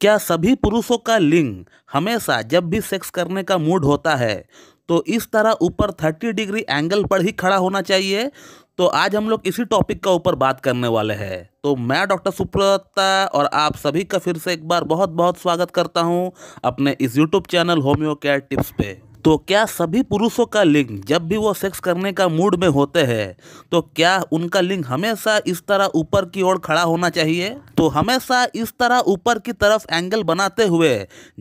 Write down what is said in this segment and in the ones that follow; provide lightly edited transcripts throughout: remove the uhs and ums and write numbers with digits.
क्या सभी पुरुषों का लिंग हमेशा जब भी सेक्स करने का मूड होता है तो इस तरह ऊपर 30 डिग्री एंगल पर ही खड़ा होना चाहिए? तो आज हम लोग इसी टॉपिक का ऊपर बात करने वाले हैं। तो मैं डॉक्टर सुप्रता और आप सभी का फिर से एक बार बहुत बहुत स्वागत करता हूं अपने इस YouTube channel homeo care tips पे। तो क्या सभी पुरुषों का लिंग जब भी वो सेक्स करने का मूड में होते हैं तो क्या उनका लिंग हमेशा इस तरह ऊपर की ओर खड़ा होना चाहिए? तो हमेशा इस तरह ऊपर की तरफ एंगल बनाते हुए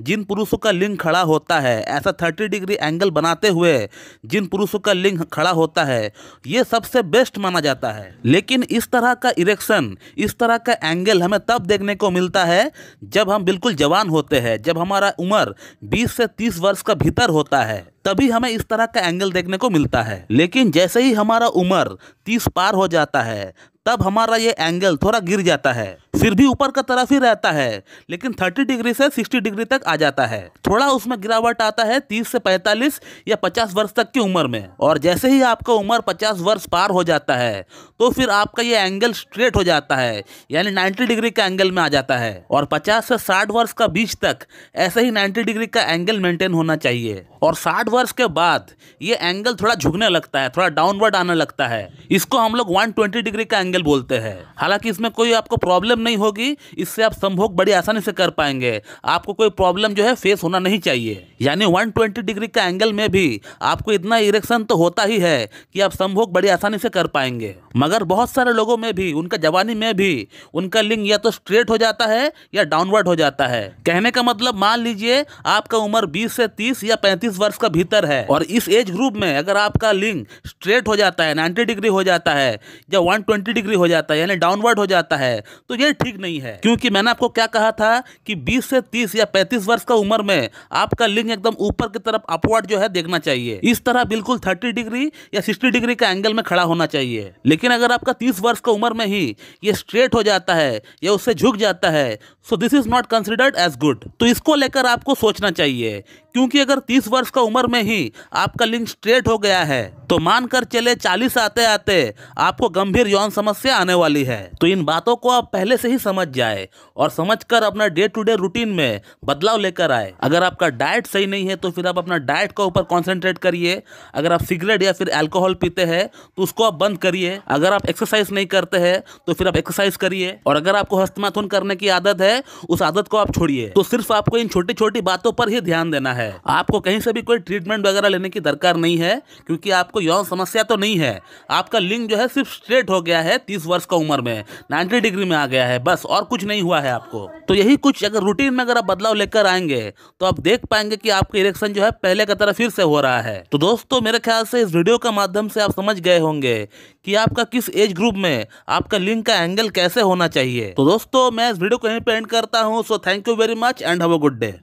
जिन पुरुषों का लिंग खड़ा होता है, ऐसा 30 डिग्री एंगल बनाते हुए जिन पुरुषों का लिंग खड़ा होता है, ये सबसे बेस्ट माना जाता है। लेकिन इस तरह का इरेक्शन, इस तरह का एंगल हमें तब देखने को मिलता है जब हम बिल्कुल जवान होते हैं, जब हमारा उम्र 20 से 30 वर्ष का भीतर होता है, तभी हमें इस तरह का एंगल देखने को मिलता है। लेकिन जैसे ही हमारा उम्र 30 पार हो जाता है तब हमारा ये एंगल थोड़ा गिर जाता है, फिर भी ऊपर का तरफ ही रहता है, लेकिन 30 डिग्री से 60 डिग्री तक आ जाता है। थोड़ा उसमें गिरावट आता है 30 से 45 या 50 वर्ष तक की उम्र में। और जैसे ही आपका उम्र 50 वर्ष पार हो जाता है तो फिर आपका ये एंगल स्ट्रेट हो जाता है, यानी 90 डिग्री का एंगल में आ जाता है। और 50 से 60 वर्ष का बीच तक ऐसे ही 90 डिग्री का एंगल मेंटेन होना चाहिए। और 60 वर्ष के बाद ये एंगल थोड़ा झुकने लगता है, थोड़ा डाउनवर्ड आने लगता है। इसको हम लोग 120 डिग्री का एंगल बोलते हैं। हालांकि इसमें कोई आपको प्रॉब्लम नहीं होगी, इससे आप संभोग बड़ी आसानी से कर पाएंगे। आपको कोई प्रॉब्लम जो है फेस होना नहीं चाहिए। यानी 120 डिग्री का एंगल में भी आपको इतना इरेक्शन तो होता ही है कि आप संभोग बड़ी आसानी से कर पाएंगे। मगर बहुत सारे लोगों में भी, उनका जवानी में भी उनका लिंग या तो स्ट्रेट हो जाता है या डाउनवर्ड हो जाता है। कहने का मतलब, मान लीजिए आपका उम्र 20 से 30 या 35 वर्ष का भीतर है और इस एज ग्रुप में अगर आपका लिंग स्ट्रेट हो जाता है, 90 डिग्री हो जाता है या 120 डिग्री हो जाता है, यानी डाउनवर्ड हो जाता है, तो ये ठीक नहीं है। क्योंकि मैंने आपको क्या कहा था कि 20 से 30 या 35 वर्ष का उम्र में आपका लिंग एकदम ऊपर की तरफ अपवर्ड जो है देखना चाहिए। इस तरह बिल्कुल 30 डिग्री या 60 डिग्री का एंगल में खड़ा होना चाहिए। लेकिन अगर आपका 30 वर्ष का उम्र में ही ये स्ट्रेट हो जाता है या उससे झुक जाता है, so this is not considered as good. तो इसको लेकर आपको सोचना चाहिए। क्योंकि अगर 30 वर्ष का उम्र में ही आपका लिंग स्ट्रेट हो गया है तो मानकर चले 40 आते आते आपको गंभीर यौन समस्या आने वाली है। तो इन बातों को आप पहले से ही समझ जाए और समझकर अपना डे टू डे रूटीन में बदलाव लेकर आए। अगर आपका डाइट सही नहीं है तो फिर आप अपना डाइट के ऊपर कॉन्सेंट्रेट करिए। अगर आप सिगरेट या फिर अल्कोहल पीते हैं तो उसको आप बंद करिए। अगर आप एक्सरसाइज नहीं करते हैं तो फिर आप एक्सरसाइज करिए। और अगर आपको हस्तमैथुन करने की आदत है, उस आदत को आप छोड़िए। तो सिर्फ आपको इन छोटी छोटी बातों पर ही ध्यान देना है। आपको कहीं से भी कोई ट्रीटमेंट वगैरह लेने की दरकार नहीं है, क्योंकि आपको यौन समस्या तो नहीं है। आपका लिंग जो है सिर्फ स्ट्रेट हो गया है 30 वर्ष का उम्र में, 90 डिग्री में आ गया है, बस, और कुछ नहीं हुआ है आपको। तो यही कुछ अगर रूटीन में अगर आप बदलाव लेकर आएंगे तो आप देख पाएंगे कि आपका इरेक्शन जो है पहले की तरह फिर से हो रहा है। तो दोस्तों, मेरे ख्याल से इस वीडियो के माध्यम से आप समझ गए होंगे कि आपका किस एज ग्रुप में आपका लिंग का एंगल कैसे होना चाहिए। तो दोस्तों, मैं इस वीडियो को यहीं पे एंड करता हूं। So thank you very much and have a good day.